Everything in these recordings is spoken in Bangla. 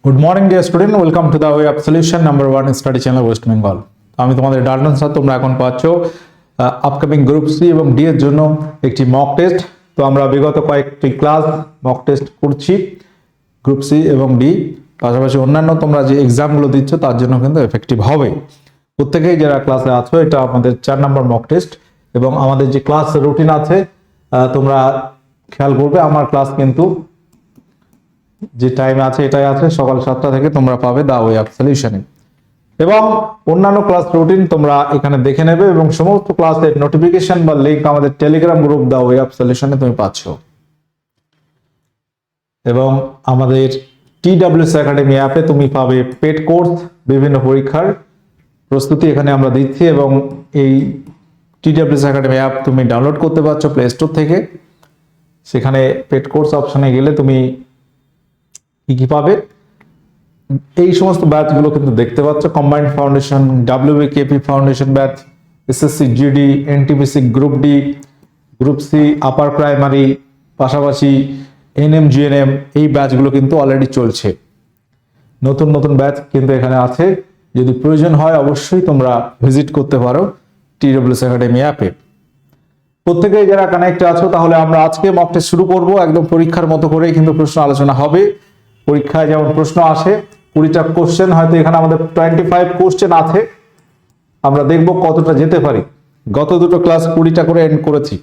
Good morning dear student, welcome to the way of solution number 1 study channel West Bengal. আমি তোমাদের ডাল্টন স্যার। তোমরা এখন পাচ্ছ আপকামিং গ্রুপ সি এবং ডি এর জন্য একটি মক টেস্ট। তো আমরা বিগত কয়েকটি ক্লাস মক টেস্ট করছি গ্রুপ সি এবং ডি, পাশাপাশি অন্যান্য তোমরা যে এক্সামগুলো দিচ্ছ তার জন্য কিন্তু এফেক্টিভ হবে। প্রত্যেকেই যারা ক্লাসে আছো, এটা আমাদের 4 নম্বর মক টেস্ট এবং আমাদের যে ক্লাস রুটিন আছে তোমরা খেয়াল করবে। আমার ক্লাস কিন্তু যে টাইম আছে এটাই আছে, সকাল 7টা থেকে তোমরা পাবে দা ওয়ে অফ সলিউশনে, এবং অন্যান্য ক্লাস রুটিন তোমরা এখানে দেখে নেবে এবং সমস্ত ক্লাসের নোটিফিকেশন বা লিংক আমাদের Telegram group the way of সলিউশনে তুমি পাচ্ছ। এবং আমাদের TWS একাডেমি অ্যাপে তুমি পাবে পেড কোর্স, বিভিন্ন পরীক্ষার প্রস্তুতি এখানে আমরা দিচ্ছি। এবং এই TWS একাডেমি অ্যাপ তুমি ডাউনলোড করতে পারছো প্লে স্টোর থেকে। সেখানে পেড কোর্স অপশনে গেলে তুমি কি পাবে, এই সমস্ত ব্যাচগুলো কিন্তু দেখতে পাচ্ছ। Combined foundation, WBKP foundation batch, SSC GD, NTPC group D, group C, upper primary, পাশাপাশি NM GNM, এই ব্যাচগুলো কিন্তু অলরেডি চলছে। নতুন নতুন ব্যাচ কিন্তু এখানে আছে। যদি প্রয়োজন হয় অবশ্যই তোমরা ভিজিট করতে পারো TWS একাডেমি অ্যাপে। প্রত্যেকেই যারা কানেক্ট আছো, তাহলে আমরা আজকে মক টেস্ট শুরু করব। একদম পরীক্ষার মতো করেই কিন্তু প্রশ্ন আলোচনা হবে। পরীক্ষায় যেমন প্রশ্ন আসে 20টা কোশ্চেন, হয়তো এখানে আমাদের 25 কোশ্চেন আছে। আমরা দেখব কতটা যেতে পারি। গত দুটো ক্লাস 20টা করে এন্ড করেছি,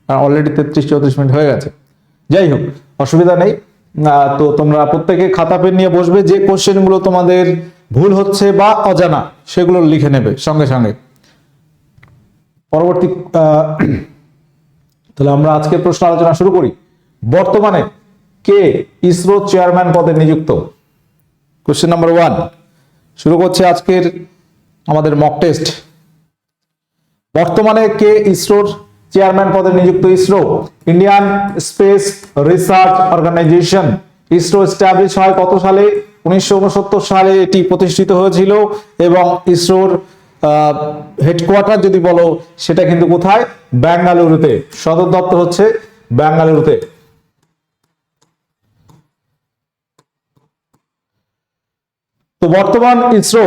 অলরেডি 33-34 মিনিট হয়ে গেছে। যাই হোক, অসুবিধা নেই। তো তোমরা প্রত্যেকে খাতা পেন নিয়ে বসবে। যে কোশ্চেনগুলো তোমাদের ভুল হচ্ছে বা অজানা সেগুলো লিখে নেবে সঙ্গে সঙ্গে। পরবর্তী তাহলে আমরা আজকে প্রশ্ন আলোচনা শুরু করি। বর্তমানে কে ইসরো চেয়ারম্যান পদে নিযুক্ত? কোশ্চেন নাম্বার 1 শুরু করছে আজকের আমাদের মক টেস্ট। বর্তমানে কে ইসরোর চেয়ারম্যান পদে নিযুক্ত? ISRO, Indian Space Research Organisation. ISRO establish হয় কত সালে? 1969 সালে এটি প্রতিষ্ঠিত হয়েছিল। এবং ইসরোর হেডকোয়ার্টার যদি বলো সেটা কিন্তু কোথায়? বেঙ্গালুরুতে। সদর দপ্তর হচ্ছে বেঙ্গালুরুতে। তো বর্তমান ইসরো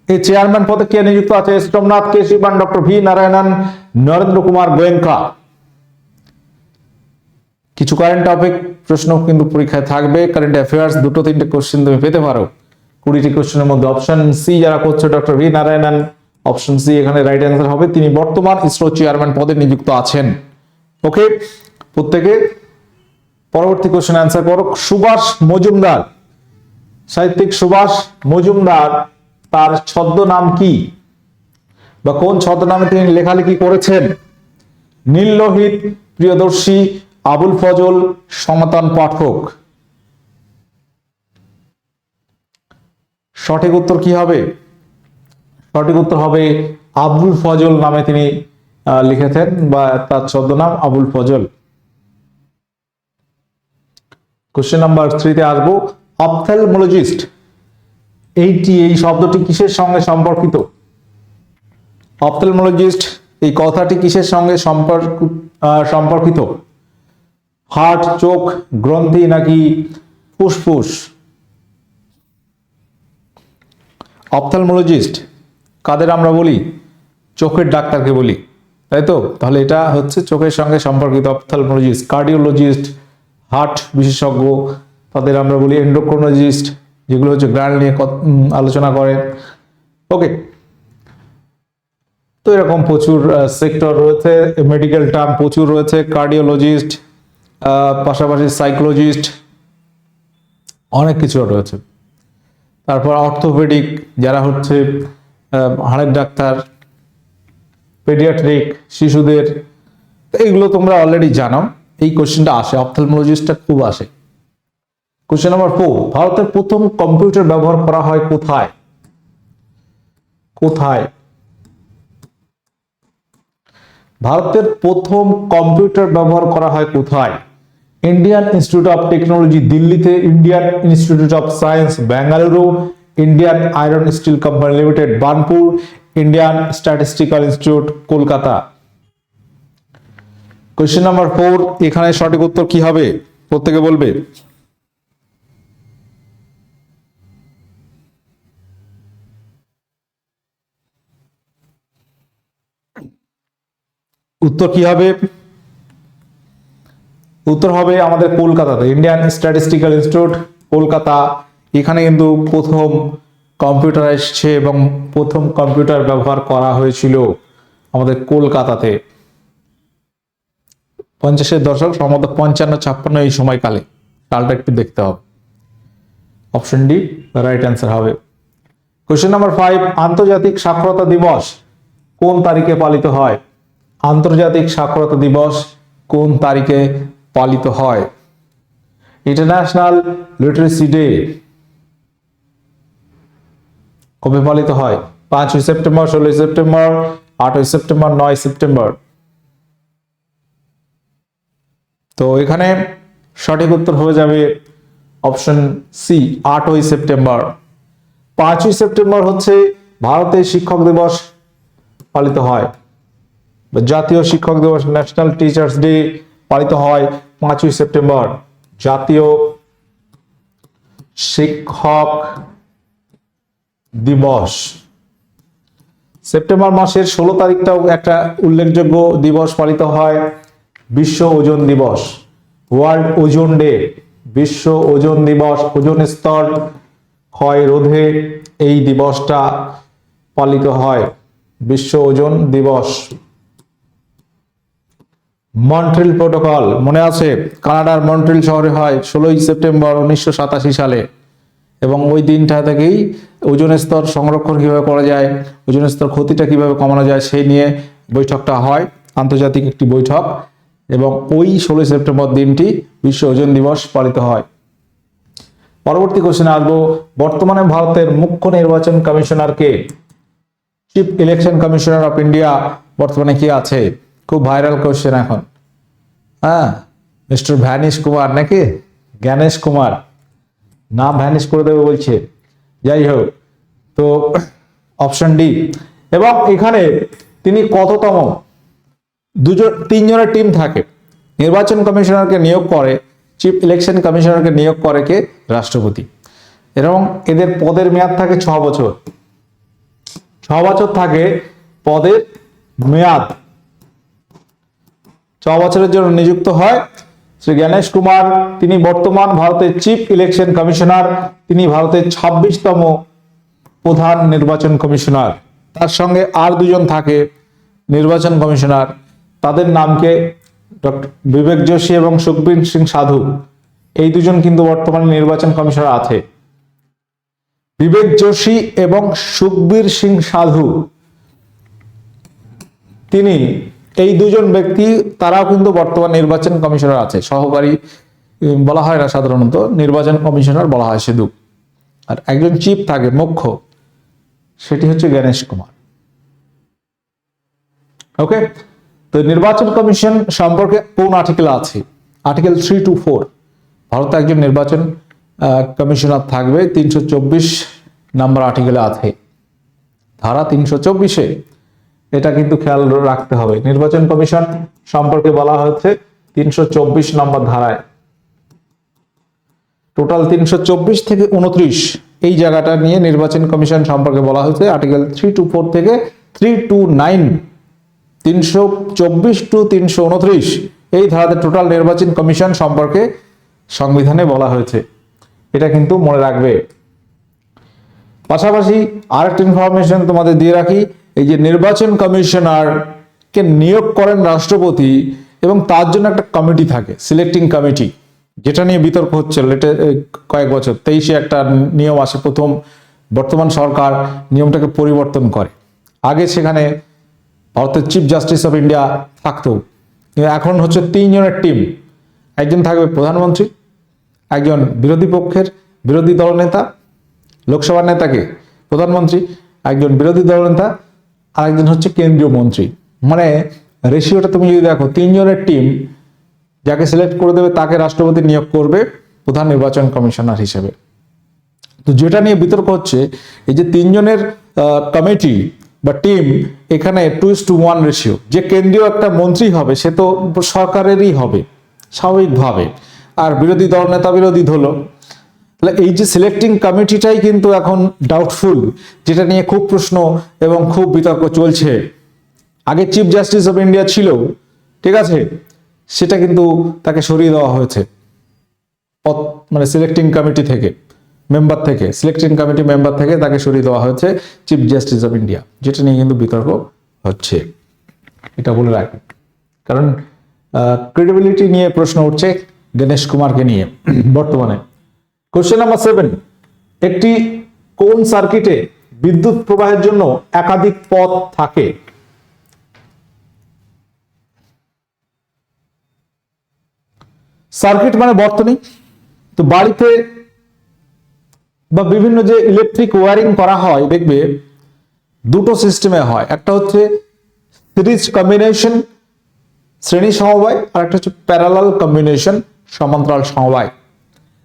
এই চেয়ারম্যান পদে কে নিযুক্ত আছে? সোমনাথ কে শিবান, ডক্টর ভি নারায়ণন, নরেন্দ্র কুমার গোয়েঙ্কা। কিছু কারেন্ট টপিক প্রশ্ন কিন্তু পরীক্ষায় থাকবে। কারেন্ট অ্যাফেয়ার্স 2-3টে কোশ্চেন তুমি পেতে পারো 20টি কোশ্চেনের মধ্যে। অপশন সি যারা করছে, doctor V Narayanan, option C এখানে রাইট অ্যান্সার হবে। তিনি বর্তমান ইসরো চেয়ারম্যান পদে নিযুক্ত আছেন। ওকে, প্রত্যেকে পরবর্তী কোশ্চেন অ্যান্সার করো। সুভাষ মজুমদার, সাহিত্যিক সুভাষ মজুমদার, তার ছদ্মনাম কি বা কোন ছদ্মনামে তিনি লেখালেখি করেছেন? নীললোহিত, প্রিয়দর্শী, আবুল ফজল, সনাতন পাঠক। সঠিক উত্তর কি হবে? সঠিক উত্তর হবে আবুল ফজল নামে তিনি লিখেছেন, বা তার ছদ্মনাম আবুল ফজল। কোশ্চেন নাম্বার 3 তে আসবো। অপথ্যালমোলজিস্ট এই শব্দটি কিসের সঙ্গে সম্পর্কিত? অপথ্যালমোলজিস্ট এই কথাটি কিসের সঙ্গে সম্পর্কিত? হার্ট, চোখ, গ্রন্থি নাকি ফুসফুস? অপথ্যালমোলজিস্ট কাদের আমরা বলি? চোখের ডাক্তারকে বলি, তাই তো? তাহলে এটা হচ্ছে চোখের সঙ্গে সম্পর্কিত অপথ্যালমোলজিস্ট। কার্ডিওলজিস্ট হার্ট বিশেষজ্ঞ, তাদের আমরা বলি এন্ডোক্রোনোলজিস্ট, যেগুলো হচ্ছে গ্ল্যান্ড নিয়ে আলোচনা করে। ওকে, তো এরকম প্রচুর সেক্টর রয়েছে, মেডিকেল টার্ম প্রচুর রয়েছে। কার্ডিওলজিস্ট, পাশাপাশি সাইকোলজিস্ট, অনেক কিছু রয়েছে। তারপর অর্থোপেডিক, যারা হচ্ছে হাড়ের ডাক্তার, পেডিয়াট্রিক, শিশুদের, এইগুলো তোমরা অলরেডি জানো। এই কোশ্চেনটা আসে, অপথ্যালমোলজিস্টটা খুব আসে। কোশ্চেন নাম্বার 4, ভারতের প্রথম কম্পিউটার ব্যবহার করা হয় কোথায়? কোথায় ভারতের প্রথম কম্পিউটার ব্যবহার করা হয় কোথায়? ইন্ডিয়ান ইনস্টিটিউট অফ টেকনোলজি দিল্লিতে, Indian institute of science Bengaluru, Indian iron steel company limited Burnpur, Indian statistical institute Kolkata. Question number 4, এখানে সঠিক উত্তর কি হবে প্রত্যেকে বলবে। উত্তর কি হবে? উত্তর হবে আমাদের কলকাতাতে, ইন্ডিয়ান স্ট্যাটিস্টিক্যাল ইনস্টিটিউট কলকাতা। এখানে কিন্তু প্রথম কম্পিউটার এসেছে এবং প্রথম কম্পিউটার ব্যবহার করা হয়েছিল আমাদের কলকাতাতে 50-এর দশক, সম্ভবত 55-56 এই সময়কালে। সালটা একটু দেখতে হবে। অপশন ডি রাইট অ্যান্সার হবে। কোশ্চেন নাম্বার 5, আন্তর্জাতিক সাক্ষরতা দিবস কোন তারিখে পালিত হয়? আন্তর্জাতিক সাক্ষরতা দিবস কোন তারিখে পালিত হয়? ইন্টারন্যাশনাল লিটারেসি ডে কবে পালিত হয়? 5 সেপ্টেম্বর, 16 সেপ্টেম্বর, 8 সেপ্টেম্বর, 9 সেপ্টেম্বর। তো এখানে সঠিক উত্তর হয়ে যাবে অপশন সি 8 সেপ্টেম্বর। 5 সেপ্টেম্বর হচ্ছে ভারতের শিক্ষক দিবস পালিত হয়, জাতীয় শিক্ষক দিবস, ন্যাশনাল টিচার্স ডে পালিত হয় 5 সেপ্টেম্বর। জাতীয় শিক্ষক দিবস। সেপ্টেম্বর মাসের 16 তারিখটাও একটা উল্লেখযোগ্য দিবস পালিত হয়, বিশ্ব ওজন দিবস, ওয়ার্ল্ড ওজন ডে। বিশ্ব ওজন দিবস, ওজন স্তর ক্ষয় রোধে এই দিবসটা পালিত হয়, বিশ্ব ওজন দিবস। মন্ট্রিল প্রোটোকল মনে আছে? কানাডার মন্ট্রিল শহরে হয় 16 সেপ্টেম্বর 1987 সালে, এবং ওই দিনটা থেকেই ওজন স্তর সংরক্ষণ কিভাবে করা যায়, ওজন স্তর ক্ষতিটা কিভাবে কমানো যায় সেই নিয়ে বৈঠকটা হয়, আন্তর্জাতিক একটি বৈঠক, এবং ওই 16 সেপ্টেম্বর দিনটি বিশ্ব ওজন দিবস পালিত হয়। পরবর্তী কোশ্চেনে আসবো, বর্তমানে ভারতের মুখ্য নির্বাচন commissioner K? Chief election commissioner of India বর্তমানে কি আছে? খুব ভাইরাল কোশ্চেন এখন। হ্যাঁ, মিস্টার ভ্যানিশ কুমার নাকি জ্ঞানেশ কুমার, নাম ভ্যানিশ করে দেবে বলছে। যাই হোক, তো অপশন ডি। এবং এখানে তিনি কততম? তিনজনের টিম থাকে। নির্বাচন কমিশনারকে নিয়োগ করে, চিফ ইলেকশন কমিশনারকে নিয়োগ করে কে? রাষ্ট্রপতি। এবং এদের পদের মেয়াদ থাকে 6 বছর। 6 বছর থাকে পদের মেয়াদ। 6 বছরের জন্য নিযুক্ত হয় শ্রী জ্ঞানেশ কুমার। তিনি বর্তমান ভারতের চিফ ইলেকশন কমিশনার। তিনি ভারতের 26তম প্রধান নির্বাচন কমিশনার। তার সঙ্গে আর দুজন থাকে নির্বাচন কমিশনার, তাদের নামকে ডক্টর বিবেক যোশী এবং সুখবীর সিং সাধু। এই দুজন কিন্তু বর্তমানে নির্বাচন কমিশনার আছে। বিবেক যোশী এবং সুখবীর সিং সাধু, তিনি এই দুজন ব্যক্তি, তারাও কিন্তু বর্তমান নির্বাচন কমিশনার আছে। সহকারী বলা হয় না সাধারণত, নির্বাচন কমিশনার বলা হয় শুধু। আর একজন চিফ থাকে, মুখ্য, সেটি হচ্ছে জ্ঞানেশ কুমার। ওকে, তো নির্বাচন কমিশন সম্পর্কে কোন আর্টিকেল আছে? Article 3 to 4। ভারতে একজন নির্বাচন কমিশনার থাকবে, 324 নাম্বার আর্টিকেলে আছে, ধারা 324-এ। এটা কিন্তু খেয়াল রাখতে হবে। নির্বাচন কমিশন সম্পর্কে বলা হচ্ছে 324 নম্বর ধারায়। টোটাল 324 থেকে 29 এই জায়গাটা নিয়ে নির্বাচন কমিশন সম্পর্কে বলা হয়েছে। আর্টিকেল 3 to 4 থেকে 3 to 9, 324 to 329 এই ধারাতে টোটাল নির্বাচন কমিশন সম্পর্কে সংবিধানে বলা হয়েছে। এটা কিন্তু মনে রাখবে। পাশাপাশি আরেকটা ইনফরমেশন তোমাদের দিয়ে রাখি, এই যে নির্বাচন কমিশনার কে নিয়োগ করেন রাষ্ট্রপতি, এবং তার জন্য একটা কমিটি থাকে, সিলেক্টিং কমিটি, যেটা নিয়ে বিতর্ক হচ্ছে কয়েক বছর। 23-এ একটা নিয়ম আসে, প্রথম বর্তমান সরকার নিয়মটাকে পরিবর্তন করে। আগে সেখানে ভারতের চিফ জাস্টিস অফ ইন্ডিয়া থাকতো, এখন হচ্ছে 3 জনের টিম। একজন থাকবে প্রধানমন্ত্রী, একজন বিরোধী পক্ষের বিরোধী দলনেতা, লোকসভার নেতাকে প্রধানমন্ত্রী, একজন বিরোধী দলনেতা, আর একজন হচ্ছে কেন্দ্রীয় মন্ত্রী। মানে রেশিওটা তুমি যদি দেখো, 3 জনের টিম, যাকে সিলেক্ট করে দেবে তাকে রাষ্ট্রপতি নিয়োগ করবে প্রধান নির্বাচন কমিশনার হিসেবে। তো যেটা নিয়ে বিতর্ক হচ্ছে, এই যে 3 জনের কমিটি বা টিম, এখানে 2:1 রেশিও। যে কেন্দ্রীয় একটা মন্ত্রী হবে সে তো সরকারেরই হবে স্বাভাবিকভাবে, আর বিরোধী দল নেতা বিরোধী হলো। তাহলে এই যে সিলেক্টিং কমিটিটাই কিন্তু এখন ডাউটফুল, যেটা নিয়ে খুব প্রশ্ন এবং খুব বিতর্ক চলছে। আগে চিফ জাস্টিস অফ ইন্ডিয়া ছিল, ঠিক আছে, সেটা কিন্তু তাকে সরিয়ে দেওয়া হয়েছে মানে সিলেক্টিং কমিটি থেকে, মেম্বার থেকে, সিলেক্টিং কমিটি মেম্বার থেকে তাকে সরিয়ে দেওয়া হয়েছে চিফ জাস্টিস অফ ইন্ডিয়া, যেটা নিয়ে কিন্তু বিতর্ক হচ্ছে, এটা বলে রাখি। কারণ ক্রেডিবিলিটি নিয়ে প্রশ্ন উঠছে গণেশ কুমারকে নিয়ে বর্তমানে। কোশ্চেন নাম্বার 7, একটি কোন সার্কিটে বিদ্যুৎ প্রবাহের জন্য একাধিক পথ থাকে? সার্কিট মানে বর্তনী। তো বাড়িতে বা বিভিন্ন যে ইলেকট্রিক ওয়্যারিং করা হয় দেখবে দুটো সিস্টেমে হয়, একটা হচ্ছে সিরিজ কম্বিনেশন শ্রেণী সমবায়, আর একটা হচ্ছে প্যারালাল কম্বিনেশন সমান্তরাল সমবায়।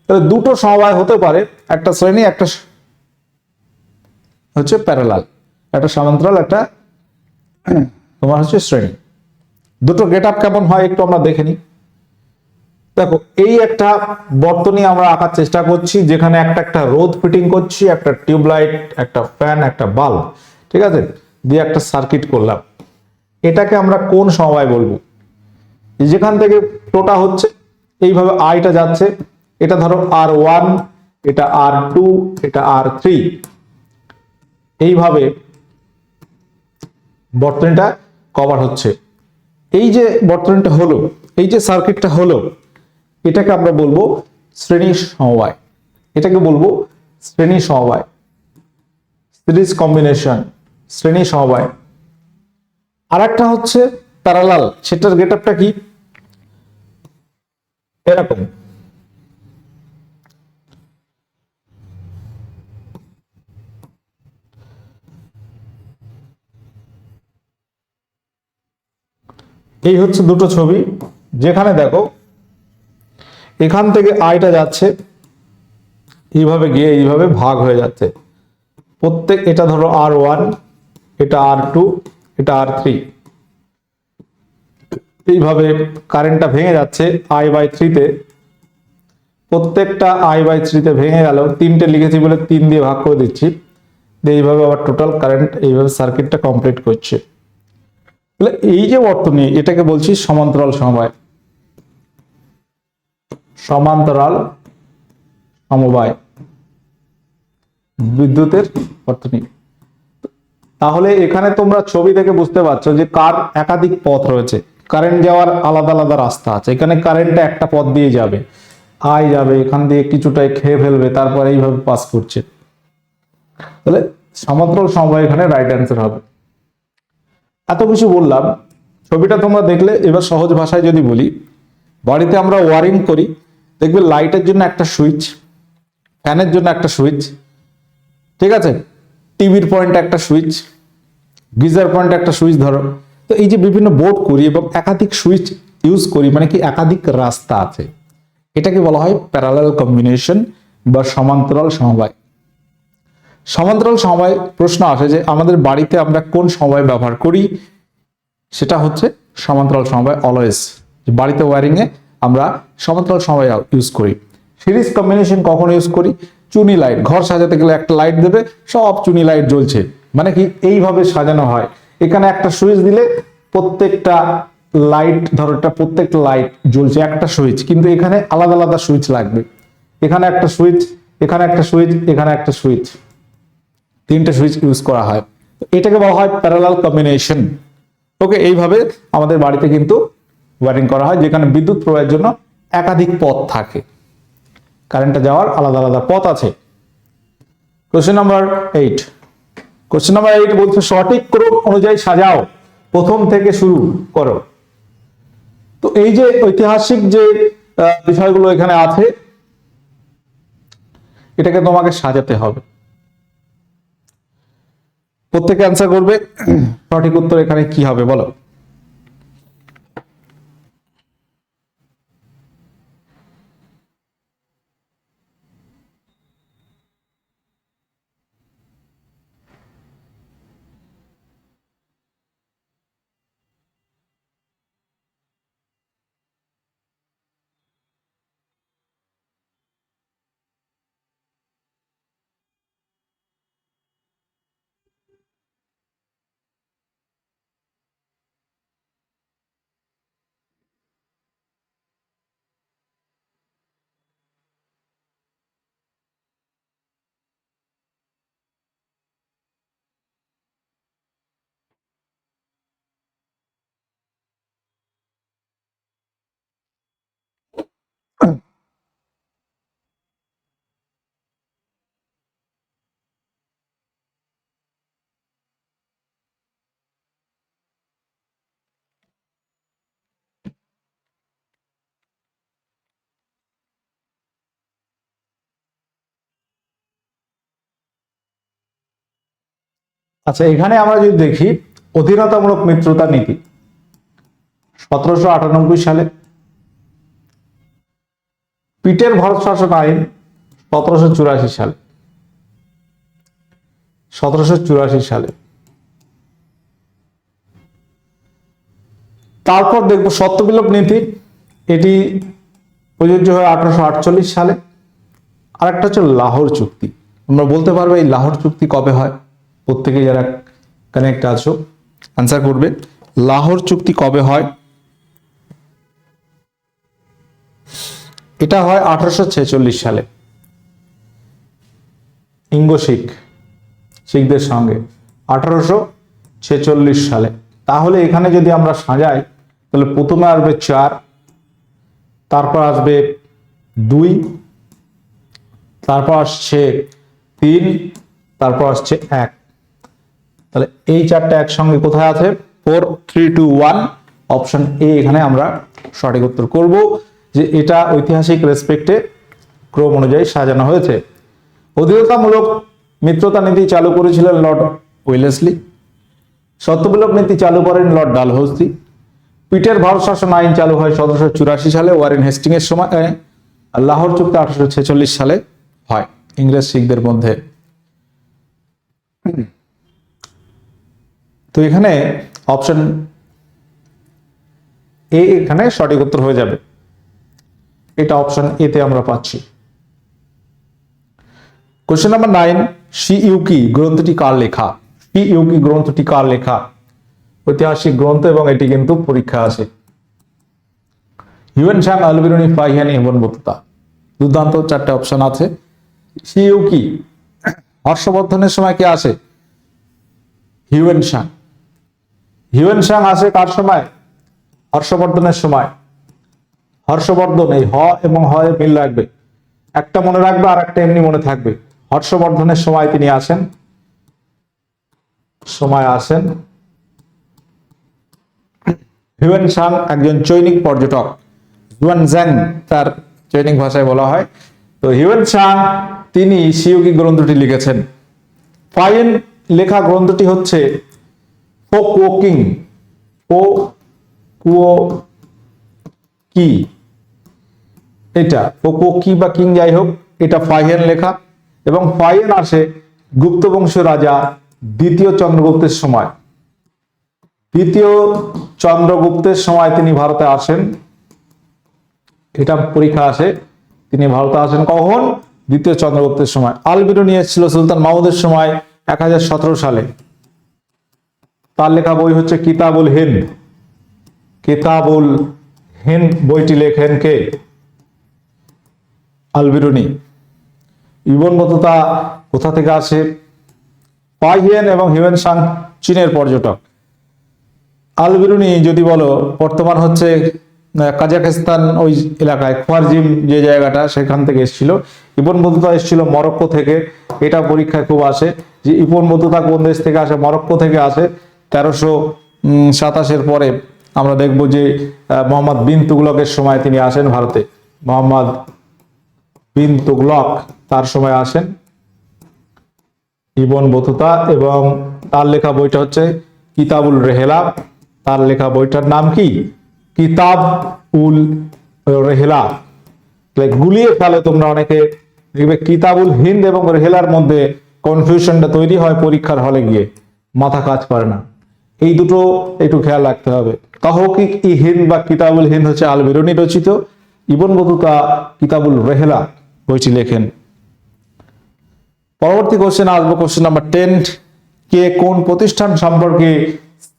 তাহলে দুটো সমবায় হতে পারে, একটা শ্রেণী একটা হচ্ছে প্যারালাল, একটা সমান্তরাল একটা তোমার হচ্ছে শ্রেণী। দুটো গেট আপ কেমন হয় একটু আমরা দেখে নিই। দেখো এই একটা বর্তনী আমরা আঁকার চেষ্টা করছি, যেখানে একটা একটা রোধ ফিটিং করছি, একটা টিউবলাইট, একটা ফ্যান, একটা বাল্ব, ঠিক আছে, দিয়ে একটা সার্কিট করলাম। এটাকে আমরা কোন সমবায় বলবো? যেখান থেকে ফ্লোটা হচ্ছে এইভাবে আইটা যাচ্ছে, এটা ধরো R1, এটা R2, এটা R3, এইভাবে বর্তনীটা কভার হচ্ছে। এই যে বর্তনীটা হলো, এই যে সার্কিটটা হলো, এটাকে আমরা বলবো শ্রেণী সমবায়, এটাকে বলবো শ্রেণী সমবায়, সিরিজ কম্বিনেশন শ্রেণী সমবায়। আর একটা হচ্ছে প্যারালাল, সেটার গেটআপটা কি এরকম, এই হচ্ছে দুটো ছবি, যেখানে দেখো এখান থেকে আইটা যাচ্ছে এইভাবে গিয়ে এইভাবে ভাগ হয়ে যাচ্ছে প্রত্যেক, এটা ধরো R1, এটা R2, এটা R3, এইভাবে কারেন্টটা ভেঙে যাচ্ছে I/3 তে, প্রত্যেকটা I/3 তে ভেঙে গেল, তিনটে লিখেছি বলে 3 দিয়ে ভাগ করে দিচ্ছি, এইভাবে আবার টোটাল কারেন্ট এইভাবে সার্কিটটা কমপ্লিট করছে। তাহলে এই যে বর্তনী, এটাকে বলছি সমান্তরাল সমবায়, সমান্তরাল সমবায় বিদ্যুতের বর্তনী। তাহলে এখানে তোমরা ছবি থেকে বুঝতে পারছো যে কার একাধিক পথ রয়েছে, কারেন্ট যাওয়ার আলাদা আলাদা রাস্তা আছে। এখানে কারেন্টটা একটা পথ দিয়ে যাবে, আই যাবে এখান দিয়ে কিছুটাই খেয়ে ফেলবে, তারপর এইভাবে পাস করছে। তাহলে সমান্তরাল সমবায় এখানে রাইট অ্যান্সার হবে। এত কিছু বললাম, ছবিটা তোমরা দেখলে। এবার সহজ ভাষায় যদি বলি, বাড়িতে আমরা ওয়ারিং করি, দেখবে লাইটের জন্য একটা সুইচ, ফ্যানের জন্য একটা সুইচ, ঠিক আছে, টিভির পয়েন্টে একটা সুইচ, গিজার পয়েন্টে একটা সুইচ ধরো। তো এই যে বিভিন্ন বোর্ড করি এবং একাধিক সুইচ ইউজ করি, মানে কি একাধিক রাস্তা আছে, এটাকে বলা হয় প্যারালাল কম্বিনেশন বা সমান্তরাল সমবায়। সমান্তরাল সমবায় প্রশ্ন আসে যে আমাদের বাড়িতে আমরা কোন সমবায় ব্যবহার করি, সেটা হচ্ছে সমান্তরাল সমবায় অলওয়েজ। বাড়িতে ওয়্যারিং এ আমরা সমান্তরাল সমবায় ইউজ করি। সিরিজ কম্বিনেশন কখন ইউজ করি? চুনি লাইট, ঘর সাজাতে গেলে একটা লাইট দেবে, সব চুনি লাইট জ্বলছে, মানে কি এইভাবে সাজানো হয়। এখানে একটা সুইচ দিলে প্রত্যেকটা লাইট, ধরো এটা প্রত্যেকটা লাইট জ্বলছে একটা সুইচ, কিন্তু এখানে আলাদা আলাদা সুইচ লাগবে। এখানে একটা সুইচ, এখানে একটা সুইচ, এখানে একটা সুইচ, তিনটে সুইচ ইউজ করা হয়। এটাকে বলা হয় প্যারালাল কম্বিনেশন। ওকে, এইভাবে আমাদের বাড়িতে কিন্তু ওয়্যারিং করা হয়, যেখানে বিদ্যুৎ প্রবাহের জন্য একাধিক পথ থাকে, কারেন্টে যাওয়ার আলাদা আলাদা পথ আছে। কোশ্চেন নাম্বার 8, কোশ্চেন নাম্বার 8 বলছে সঠিক ক্রম অনুযায়ী সাজাও, প্রথম থেকে শুরু করো। তো এই যে ঐতিহাসিক যে বিষয়গুলো এখানে আছে, এটাকে তোমাকে সাজাতে হবে। প্রত্যেকে অ্যান্সার করবে, সঠিক উত্তর এখানে কি হবে বলো? আচ্ছা, এখানে আমরা যদি দেখি অধীনতামূলক মিত্রতা নীতি 1798 সালে, পিটের ভারত শাসন আইন 1784 সালে, 1784 সালে। তারপর দেখবো সত্যবিলোপ নীতি, এটি প্রযোজ্য হয় 1848 সালে। আরেকটা হচ্ছে লাহোর চুক্তি। তোমরা বলতে পারবে এই লাহোর চুক্তি কবে হয়? প্রত্যেকে যারা কানেক্ট আছো আনসার করবে, লাহোর চুক্তি কবে হয়? এটা হয় 1846 সালে, ইঙ্গ শিখদের সঙ্গে 1846 সালে। তাহলে এখানে যদি আমরা সাজাই তাহলে প্রথমে আসবে 4, তারপর আসবে 2, তারপর আসছে 3, তারপর আসছে 1। তাহলে এই চারটা একসঙ্গে কোথায় আছে? 4, 3, 2, 1, অপশন এ এখানে আমরা সঠিক উত্তর করব, যে এটা ঐতিহাসিক রেসপেক্টে ক্রম অনুযায়ী সাজানো হয়েছে। অধীনতামূলক মিত্রতা নীতি চালু করেছিলেন লর্ড ওয়েলেসলি। সত্যবিলোপ নীতি চালু করেন লর্ড ডালহৌসি। পিটের ভারত শাসন আইন চালু হয় 1784 সালে ওয়ারেন হেস্টিং এর সময়। আর লাহোর চুক্তি 1846 সালে হয় ইংরেজ শিখদের মধ্যে। তো এখানে অপশন এ এখানে সঠিক উত্তর হয়ে যাবে। এটা অপশন এ তে আমরা পাচ্ছি। কোশ্চেন নাম্বার 9, শিইউকি গ্রন্থটি কার লেখা? শিইউকি গ্রন্থটি কার লেখা? ঐতিহাসিক গ্রন্থ এবং এটি কিন্তু পরীক্ষা আছে। Hiuen Tsang, Al-Biruni, Fa-Hien, Ibn Battuta. দুর্দান্ত চারটে অপশন আছে। শিইউকি হর্ষবর্ধনের সময় কে আসে? হিউয়েনসাং। হিউয়েনসাং আসে কার সময়? হর্ষবর্ধনের সময়। হর্ষবর্ধন, এই হ এবং হ এর মিল রাখবে, একটা মনে রাখবে আর একটা এমনি মনে থাকবে। হর্ষবর্ধনের সময় তিনি আসেন, হিউয়েনসাং একজন চৈনিক পর্যটক, জুয়ানজাং তার চৈনিক ভাষায় বলা হয়। তো হিউয়েনসাং তিনি শিইউকি গ্রন্থটি লিখেছেন। ফাইন লেখা গ্রন্থটি হচ্ছে ফো কুও কিং, ফো কুও কি, এটা ফো কুও কি বা কিং যাই হোক, এটা ফাহিয়ান লেখা। এবং ফাহিয়ান আসে গুপ্ত বংশীয় রাজা দ্বিতীয় চন্দ্রগুপ্তের সময়। দ্বিতীয় চন্দ্রগুপ্তের সময় তিনি ভারতে আসেন। এটা পরীক্ষা আসে, তিনি ভারতে আসেন কখন? দ্বিতীয় চন্দ্রগুপ্তের সময়। আল-বিরুনি এসেছিল সুলতান মাহমুদের সময় 1017 সালে। তার লেখা বই হচ্ছে কিতাবুল হিন্দ। কিতাবুল হিন্দ বইটি লেখেন কে? আল-বিরুনি। ইবন বতুতা কোথা থেকে আসে? ফাহিয়ান এবং হিউয়েনসাং চীনের পর্যটক। আল-বিরুনি যদি বলো বর্তমান হচ্ছে কাজাখস্তান ওই এলাকায়, খোয়ারজিম যে জায়গাটা, সেখান থেকে এসেছিল। ইবন বতুতা এসেছিল মরক্কো থেকে। এটা পরীক্ষায় খুব আসে যে ইবন বতুতা কোন দেশ থেকে আসে? মরক্কো থেকে আসে। 1327 পরে আমরা দেখব যে মোহাম্মদ বিন তুগলকের সময় তিনি আসেন ভারতে। মোহাম্মদ বিন তুগলক তার সময় আসেন ইবন বতুতা, এবং তার লেখা বইটা হচ্ছে কিতাবুল রেহেলা। তার লেখা বইটার নাম কি? কিতাব উল রেহেলা। গুলিয়ে ফেলে তোমরা অনেকে, দেখবে কিতাবুল হিন্দ এবং রেহেলার মধ্যে কনফিউশনটা তৈরি হয় পরীক্ষার হলে গিয়ে, মাথা কাজ করে না। এই দুটো একটু খেয়াল রাখতে হবে। তাহকিক ই হিন্দ বা কিতাবুল হিন্দ হচ্ছে আল-বিরুনি রচিত। ইবন বতুতা কিতাবুল রেহেলা বইটি লেখেন। পরবর্তী কোশ্চেন আসবো, কোশ্চেন নাম্বার 10, কে কোন প্রতিষ্ঠান সম্পর্কে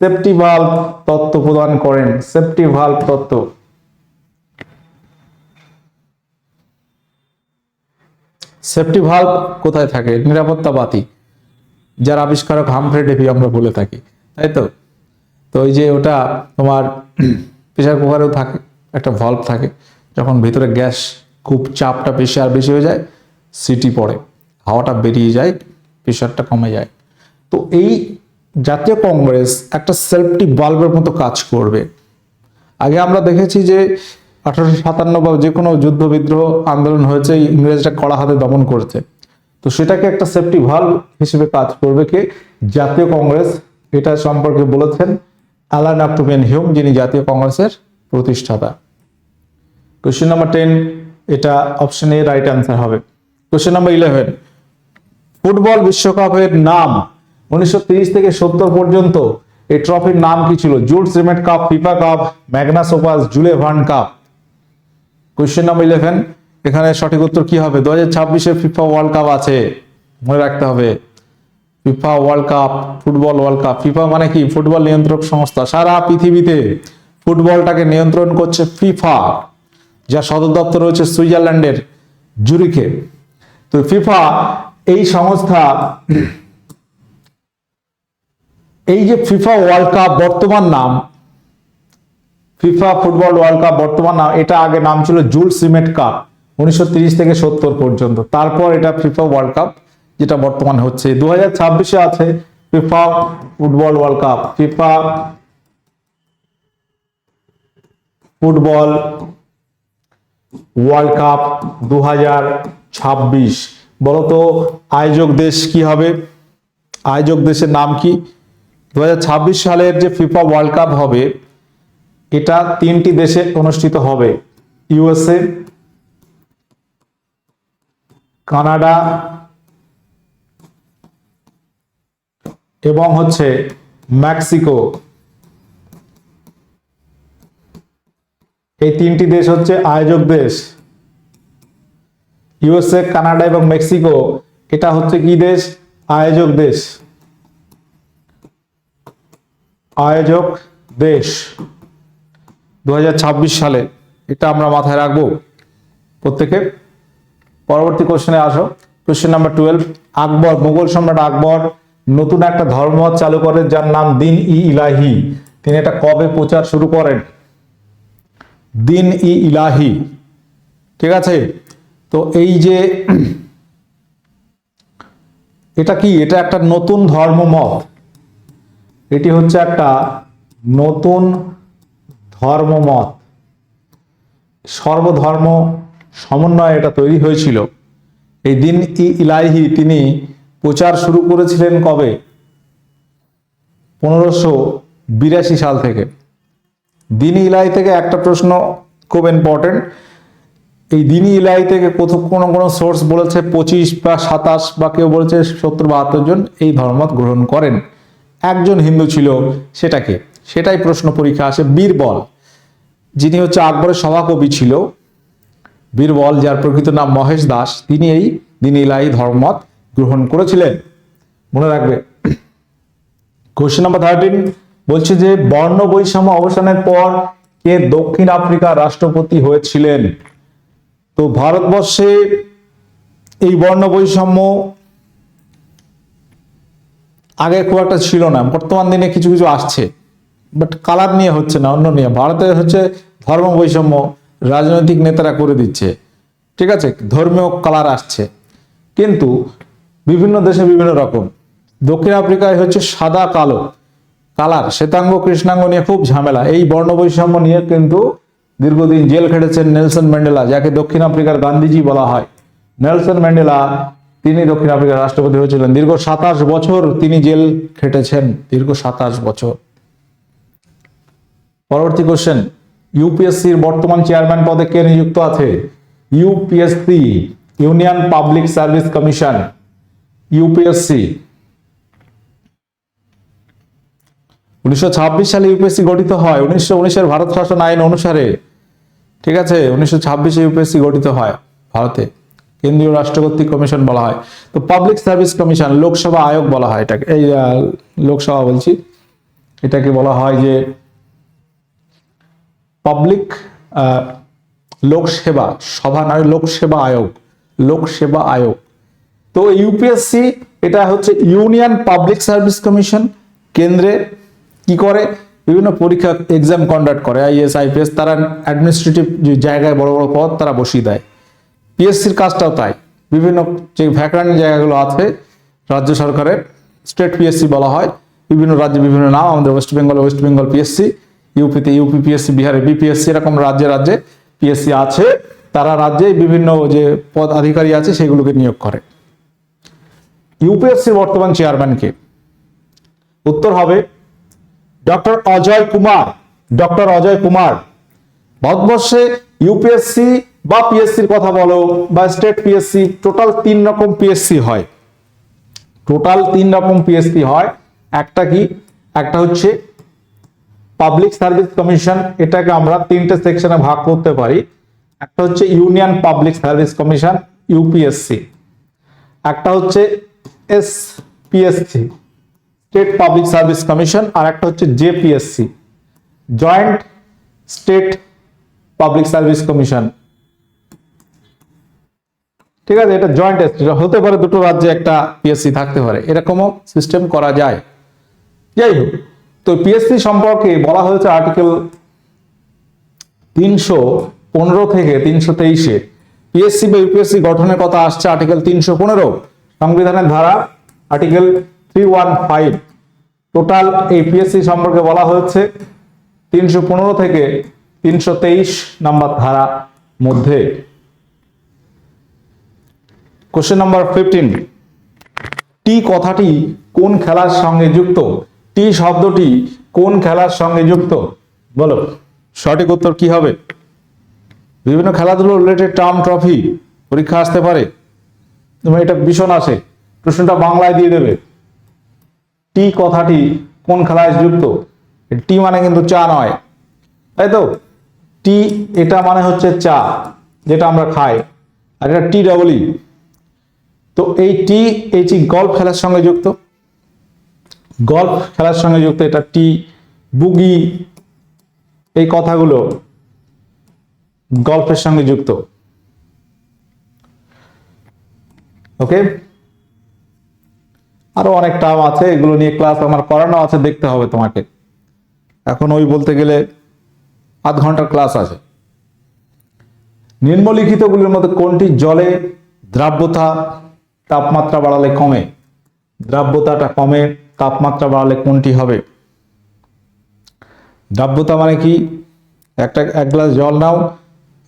সেফটি ভালভ তত্ত্ব প্রদান করেন? সেফটি ভালভ তত্ত্ব। সেফটি ভালভ কোথায় থাকে? নিরাপত্তা বাতি, যার আবিষ্কারক হামফ্রে ডেভি আমরা বলে থাকি, তাই তো? তো ওই যে ওটা তোমার প্রেসার কুকারেও থাকে, একটা ভালভ থাকে, যখন ভিতরে গ্যাস খুব চাপটা বেশি আর বেশি হয়ে যায়, সিটি পড়ে, হাওয়াটা বেরিয়ে যায়, প্রেসারটা কমে যায়। তো এই জাতীয় কংগ্রেস একটা সেফটি ভালভের মতো কাজ করবে। আগে আমরা দেখেছি যে 1857 বা যে কোনো যুদ্ধ বিদ্রোহ আন্দোলন হয়েছে, ইংরেজরা কড়া হাতে দমন করেছে। তো সেটাকে একটা সেফটি ভালভ হিসেবে কাজ করবে কে? জাতীয় কংগ্রেস। এটা সম্পর্কে বলেছেন অ্যালান অক্টোভিয়ান হিউম, যিনি জাতীয় কংগ্রেসের প্রতিষ্ঠাতা। কোশ্চেন নাম্বার 10, এটা অপশন এ রাইট অ্যান্সার হবে। কোশ্চেন নাম্বার 11, ফুটবল বিশ্বকাপের নাম 1930 থেকে 70 পর্যন্ত এই ট্রফির নাম কি ছিল? Jules Rimet cup, FIFA cup, magnus opus, Jules Verne cup. Question number 11, এখানে সঠিক উত্তর কি হবে? 2026-এর ফিফা ওয়ার্ল্ড কাপ আছে, মনে রাখতে হবে। FIFA world cup, football world cup. FIFA মানে কি? ফুটবল নিয়ন্ত্রক সংস্থা। সারা পৃথিবীতে ফুটবলটাকে নিয়ন্ত্রণ করছে ফিফা, যার সদর দপ্তর রয়েছে সুইজারল্যান্ডের জুরিখে। তো ফিফা এই সংস্থা, এই যে ফিফা ওয়ার্ল্ড কাপ বর্তমান নাম, ফিফা ফুটবল ওয়ার্ল্ড কাপ বর্তমান নাম, এটা আগে নাম ছিল জুলস রিমেট কাপ 1930 থেকে 70 পর্যন্ত। তারপর এটা ফিফা ওয়ার্ল্ড কাপ যেটা বর্তমানে হচ্ছে। 2026-এ আছে FIFA football world cup, FIFA football world cup 2026। বলতো আয়োজক দেশ কি হবে? আয়োজক দেশের নাম কি? 2026 সালের যে ফিফা ওয়ার্ল্ড কাপ হবে, এটা 3টি দেশে অনুষ্ঠিত হবে। ইউএসএ, কানাডা এবং হচ্ছে মেক্সিকো। এই 3টি দেশ হচ্ছে আয়োজক দেশ। ইউএসএ, কানাডা এবং মেক্সিকো, এটা হচ্ছে কি দেশ? আয়োজক দেশ। আয়োজক দেশ 2026 সালে, এটা আমরা মাথায় রাখবো প্রত্যেকে। পরবর্তী কোশ্চেনে আসো। কোশ্চেন নাম্বার 12, আকবর, মুঘল সম্রাট আকবর নতুন একটা ধর্মমত চালু করেন যার নাম দিন ই ইলাহি। তিনি এটা কবে প্রচার শুরু করেন? দিন ই ইলাহি, ঠিক আছে। তো এই যে এটা কি? এটা একটা নতুন ধর্মমত, এটি হচ্ছে একটা নতুন ধর্মমত, সর্বধর্ম সমন্বয়ে এটা তৈরি হয়েছিল। এই দিন ই ইলাহি তিনি প্রচার শুরু করেছিলেন কবে? 1582 সাল থেকে। দিন ই ইলাহি থেকে একটা প্রশ্ন খুব ইম্পর্টেন্ট, এই দিন ই ইলাহি থেকে কোনো সোর্স বলেছে 25 বা 27 বা কেউ বলেছে 70-72 জন এই ধর্মমত গ্রহণ করেন। একজন হিন্দু ছিল, সেটাকে, সেটাই প্রশ্ন পরীক্ষা আসে। বীরবল, যিনি হচ্ছে আকবরের সভাকবি ছিল, বীরবল, যার প্রকৃত নাম মহেশ দাস, তিনি এই দিন ই ইলাহি ধর্মমত গ্রহণ করেছিলেন, মনে রাখবে। কোশ্চেন নাম্বার 13 বলছে যে বর্ণ বৈষম্য অবসানের পর কে দক্ষিণ আফ্রিকার রাষ্ট্রপতি হয়েছিলেন? তো ভারতবর্ষে এই বর্ণ বৈষম্য আগে খুব একটা ছিল না, বর্তমান দিনে কিছু কিছু আসছে, বাট কালার নিয়ে হচ্ছে না, অন্য নিয়ে। ভারতে হচ্ছে ধর্ম বৈষম্য রাজনৈতিক নেতারা করে দিচ্ছে, ঠিক আছে, ধর্মীয় কালার আসছে, কিন্তু বিভিন্ন দেশে বিভিন্ন রকম। দক্ষিণ আফ্রিকায় হচ্ছে সাদা কালো কালার, শ্বেতাঙ্গ কৃষ্ণাঙ্গ নিয়ে খুব ঝামেলা। এই বর্ণ বৈষম্য নিয়ে কিন্তু দীর্ঘদিন জেল খেটেছেন নেলসন ম্যান্ডেলা, যাকে দক্ষিণ আফ্রিকার গান্ধীজি বলা হয়। নেলসন ম্যান্ডেলা, তিনি দক্ষিণ আফ্রিকার রাষ্ট্রপতি হয়েছিলেন। দীর্ঘ 27 বছর তিনি জেল খেটেছেন, দীর্ঘ 27 বছর। পরবর্তী কোশ্চেন, ইউপিএসসির বর্তমান চেয়ারম্যান পদে কে নিযুক্ত আছে? UPSC, union public service commission, UPSC. 1926 সালে ইউপিএসসি গঠিত হয় 1919-এর ভারত শাসন আইন অনুসারে, ঠিক আছে। 1926-এ ইউপিএসসি গঠিত হয় ভারতে, কেন্দ্রীয় রাষ্ট্র কর্তৃক কমিশন বলা হয়। তো পাবলিক সার্ভিস কমিশন, লোকসভা আয়োগ বলা হয় এটাকে, এই লোকসভা বলছি, এটাকে বলা হয় যে পাবলিক লোকসেবা সভা, নয় লোকসেবা আয়োগ, লোকসেবা আয়োগ। তো ইউপিএসসি এটা হচ্ছে ইউনিয়ন পাবলিক সার্ভিস কমিশন, কেন্দ্রে কি করে? বিভিন্ন পরীক্ষা এক্সাম কন্ডাক্ট করে, আইএস আইপিএস, তারা অ্যাডমিনিস্ট্রেটিভ যে জায়গায় বড় বড় পদ তারা বসিয়ে দেয়। পিএসসির কাজটাও তাই, বিভিন্ন যে ভ্যাকান্ট জায়গাগুলো আছে রাজ্য সরকারের, স্টেট পিএসসি বলা হয়, বিভিন্ন রাজ্যে বিভিন্ন নাম, আমাদের ওয়েস্ট বেঙ্গল পিএসসি, ইউপিতে ইউপি পিএসসি, বিহারে বিপিএসসি, এরকম রাজ্যে রাজ্যে পিএসসি আছে, তারা রাজ্যে বিভিন্ন যে পদ আধিকারী আছে সেগুলোকে নিয়োগ করে। ইউপিএসসির বর্তমান চেয়ারম্যান কে? উত্তর হবে ডক্টর অজয় কুমার। ডক্টর অজয় কুমার। ভারতবর্ষে ইউপিএসসি বা পিএসসির কথা বলো বা স্টেট পিএসসি, টোটাল 3 রকম পিএসসি হয়। টোটাল 3 রকম পিএসসি হয়। একটা কি? একটা হচ্ছে পাবলিক সার্ভিস কমিশন, এটাকে আমরা 3টে সেকশনে ভাগ করতে পারি। একটা হচ্ছে union public service commission UPSC, একটা হচ্ছে SPSC state public service commission, আর একটা হচ্ছে JPSC joint state public service commission. ঠিক আছে, এটা জয়েন্ট হতে পারে, দুটো রাজ্যে একটা পিএসসি থাকতে পারে, এরকমও সিস্টেম করা যায়। যাই হোক, তো পিএসসি সম্পর্কে বলা হয়েছে আর্টিকেল 315 থেকে 323-এ পিএসসি বা ইউপিএসসি গঠনের কথা আসছে আর্টিকেল 315 সংবিধানের ধারা আর্টিকেল 315। টোটাল এই পিএসসি সম্পর্কে বলা হয়েছে 315 থেকে 323 নাম্বার ধারা মধ্যে। কোশ্চেন নাম্বার 15, টি কথাটি কোন খেলার সঙ্গে যুক্ত? টি শব্দটি কোন খেলার সঙ্গে যুক্ত? বলো, সঠিক উত্তর কি হবে? বিভিন্ন খেলাধুলো রিলেটেড টার্ম, ট্রফি পরীক্ষা আসতে পারে, তুমি এটা ভীষণ আসে, প্রশ্নটা বাংলায় দিয়ে দেবে। টি কথাটি কোন খেলায় যুক্ত? টি মানে কিন্তু চা নয়, তাই তো? টি এটা মানে হচ্ছে চা, যেটা আমরা খাই, আর এটা টি ডাবল ই। তো এই টি এইটি গল্ফ খেলার সঙ্গে যুক্ত, গল্ফ খেলার সঙ্গে যুক্ত এটা টি। বুগি, এই কথাগুলো গল্ফের সঙ্গে যুক্ত। ওকে, আরো অনেক টার্ম আছে, এগুলো নিয়ে ক্লাস আমার করানো আছে, দেখতে হবে তোমাকে। এখন ওই বলতে গেলে আধ ঘন্টার ক্লাস আছে। নিম্নলিখিতগুলির মধ্যে কোনটি জলে দ্রাব্যতা তাপমাত্রা বাড়ালে কমে? দ্রাব্যতাটা কমে, তাপমাত্রা বাড়ালে কোনটি হবে? দ্রাব্যতা মানে কি? এক গ্লাস জল নাও,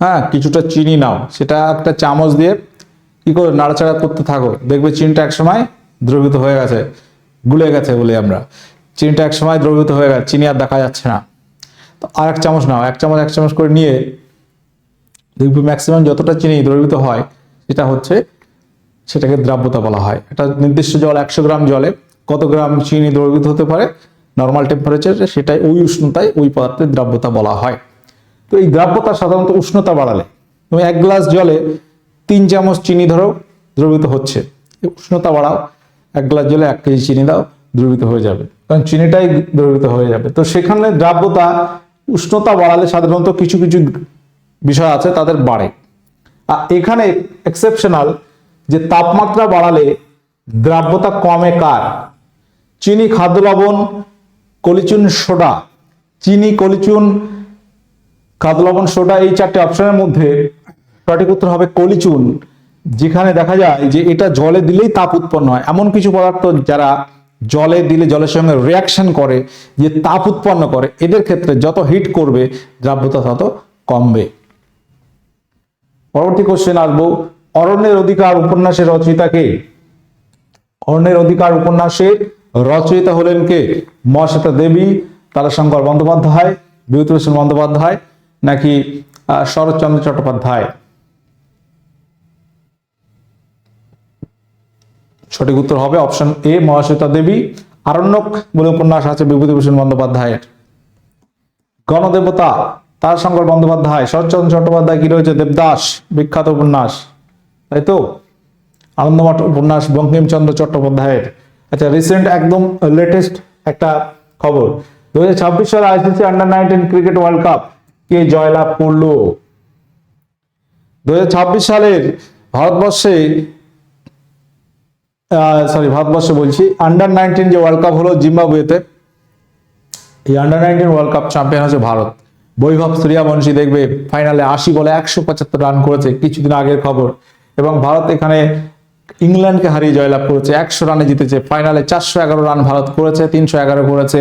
হ্যাঁ, কিছুটা চিনি নাও, সেটা একটা চামচ দিয়ে কি করে নাড়াচাড়া করতে থাকো, দেখবে চিনিটা একসময় দ্রবীভূত হয়ে গেছে, গুলে গেছে বলে আমরা, চিনিটা একসময় দ্রবীভূত হয়ে গেছে, চিনি আর দেখা যাচ্ছে না। তো আর এক চামচ নাও, এক চামচ করে নিয়ে দেখবে ম্যাক্সিমাম যতটা চিনি দ্রবীভূত হয় সেটাকে দ্রাব্যতা বলা হয়। এটা নির্দিষ্ট জল 100 গ্রাম জলে কত গ্রাম চিনি দ্রবীভূত হতে পারে নর্মাল টেম্পারেচারে, সেটাই ওই উষ্ণতায় ওই পদার্থের দ্রাব্যতা বলা হয়। তো এই দ্রাব্যতা সাধারণত উষ্ণতা বাড়ালে, তুমি 1 গ্লাস জলে 3 চামচ চিনি ধরো দ্রবীভূত হচ্ছে, উষ্ণতা বাড়াও, 1 গ্লাস জলে 1 কেজি চিনি দাও, দ্রবীভূত হয়ে যাবে, কারণ চিনিটাই দ্রবীভূত হয়ে যাবে। তো সেখানে দ্রাব্যতা উষ্ণতা বাড়ালে সাধারণত কিছু কিছু বিষয় আছে তাদের বাড়ে। আর এখানে এক্সেপশনাল যে তাপমাত্রা বাড়ালে দ্রাব্যতা কমে কার? চিনি, খাদ্য লবণ, কলিচুন, সোডা। চিনি, কলিচুন, খাদ্য লবণ, সোডা, এই 4টে অপশনের মধ্যে সঠিক উত্তর হবে কলিচুন। যেখানে দেখা যায় যে এটা জলে দিলেই তাপ উৎপন্ন হয়, এমন কিছু পদার্থ যারা জলে দিলে জলের সঙ্গে রিয়াকশন করে যে তাপ উৎপন্ন করে, এদের ক্ষেত্রে যত হিট করবে দ্রাব্যতা তত কমবে। পরবর্তী কোশ্চেন আসবো, অরণ্যের অধিকার উপন্যাসের রচয়িতা কে? অরণ্যের অধিকার উপন্যাসের রচয়িতা হলেন কে? মহাশ্বেতা দেবী, তারাশঙ্কর বন্দ্যোপাধ্যায়, বিভূতিভূষণ বন্দ্যোপাধ্যায়, নাকি শরৎচন্দ্র চট্টোপাধ্যায়? সঠিক উত্তর হবে অপশন এ, মহাশ্বেতা দেবী। আরণ্যক বলে উপন্যাস আছে বিভূতিভূষণ বন্দ্যোপাধ্যায়ের। গণদেবতা তারাশঙ্কর বন্দ্যোপাধ্যায়। শরৎচন্দ্র চট্টোপাধ্যায় কি রয়েছে? দেবদাস, বিখ্যাত উপন্যাস, তাই তো? আনন্দমঠ উপন্যাস বঙ্কিমচন্দ্র চট্টোপাধ্যায়ের। আচ্ছা, রিসেন্ট একদম লেটেস্ট একটা খবর, 2026 সালে ICC under-19 cricket world cup কে জয়লাভ করলো? 2026 সালের ভারতবর্ষে বলছি, আন্ডার-19 যে ওয়ার্ল্ড কাপ হলো জিম্বাবুয়েতে, এই আন্ডার-19 ওয়ার্ল্ড কাপ চ্যাম্পিয়ন হচ্ছে ভারত। বৈভব সূর্যবংশী দেখবে ফাইনালে 80 বলে 175 রান করেছে, কিছুদিন আগের খবর। এবং ভারত এখানে ইংল্যান্ডকে হারিয়ে জয়লাভ করেছে, 100 রানে জিতেছে। ফাইনালে 411 রান ভারত করেছে, 311 করেছে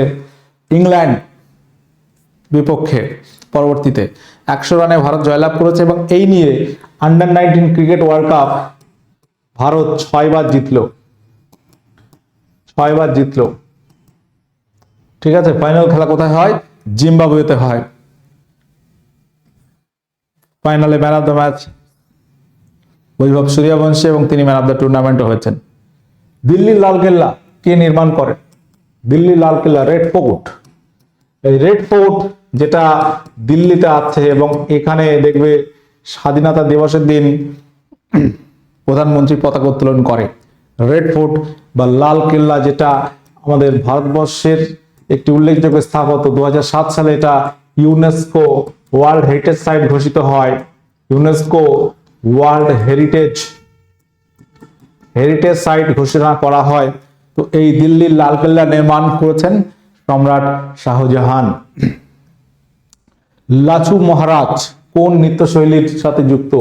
ইংল্যান্ড বিপক্ষে। পরবর্তীতে 100 রানে ভারত জয়লাভ করেছে, এবং এই নিয়ে under-19 cricket world cup Bharat 6 বার জিতলো। 6বার জিতলো। ঠিক আছে, ফাইনাল খেলা কোথায় হয়? জিম্বাবুয়েতে হয়। ফাইনালে ম্যান অফ দ্য ম্যাচ বৈভব সূর্যবংশী এবং তিনি ম্যান অফ দ্য টুর্নামেন্টও হয়েছেন। দিল্লির লালকেল্লা কে নির্মাণ করে? দিল্লির লালকেল্লা, রেড ফোর্ট। এই রেড ফোর্ট যেটা দিল্লিতে আছে এবং এখানে দেখবে স্বাধীনতা দিবসের দিন প্রধানমন্ত্রী পতাকা উত্তোলন করে। রেড ফোর্ট বা লাল কেল্লা যেটা আমাদের ভারতবর্ষের একটি উল্লেখযোগ্য স্থাপত্য। 2007 সালে এটা ইউনেস্কো ওয়ার্ল্ড হেরিটেজ সাইট ঘোষিত হয়। ইউনেস্কো ওয়ার্ল্ড হেরিটেজ সাইট ঘোষণা করা হয়। তো এই দিল্লির লালকেল্লা নির্মাণ করেছেন সম্রাট শাহজাহান। লাচু মহারাজ কোন নৃত্যশৈলীর সাথে যুক্ত?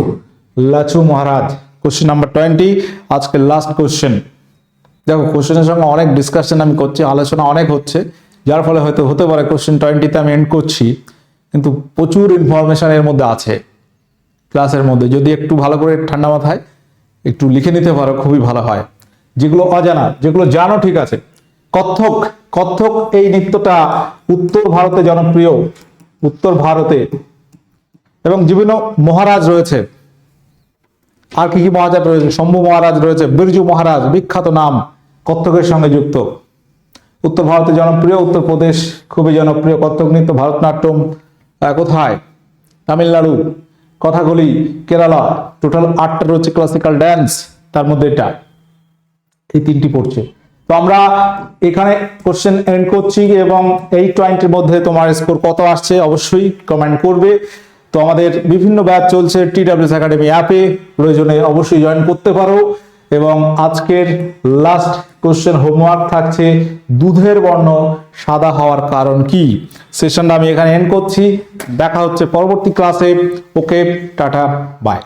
লাচু মহারাজ। কোশ্চেন নাম্বার 20, আজকের লাস্ট কোশ্চেন। দেখো কোশ্চেনের সঙ্গে অনেক ডিসকাশন আমি করছি, আলোচনা অনেক হচ্ছে, যার ফলে হয়তো হতে পারে কোশ্চেন 20তে আমি এন্ড করছি, কিন্তু প্রচুর ইনফরমেশন এর মধ্যে আছে ক্লাসের মধ্যে। যদি একটু ভালো করে ঠান্ডা মাথায় একটু লিখে নিতে পারো খুবই ভালো হয়। যেগুলো অজানা, যেগুলো জানো ঠিক আছে। কত্থক, কত্থক এই নৃত্যটা উত্তর ভারতে জনপ্রিয়, উত্তর ভারতে, এবং বিভিন্ন মহারাজ রয়েছে। আর কি কি মহারাজ রয়েছে? শম্ভু মহারাজ রয়েছে, বিরজু মহারাজ বিখ্যাত নাম, কত্থকের সঙ্গে যুক্ত। উত্তর ভারতে জনপ্রিয়, উত্তরপ্রদেশ খুবই জনপ্রিয় কত্থক নৃত্য। ভারতনাট্যম কোথায়? তামিলনাড়ু। কথাকলি কেরালা। টোটাল 8টা রয়েছে ক্লাসিক্যাল ড্যান্স, তার মধ্যে এটা এই 3টি পড়ছে। তো আমরা এখানে কোশ্চেন এন্ড করছি এবং এই 20-র মধ্যে তোমার স্কোর কত আসছে অবশ্যই কমেন্ট করবে। তো আমাদের বিভিন্ন ব্যাচ চলছে TWS একাডেমি অ্যাপে, প্রয়োজনে অবশ্যই জয়েন করতে পারো। এবং আজকের লাস্ট কোশ্চেন হোমওয়ার্ক থাকছে, দুধের বর্ণ সাদা হওয়ার কারণ কি? সেশনটা আমি এখানে এন্ড করছি। দেখা হচ্ছে পরবর্তী ক্লাসে। ওকে, টাটা, বাই।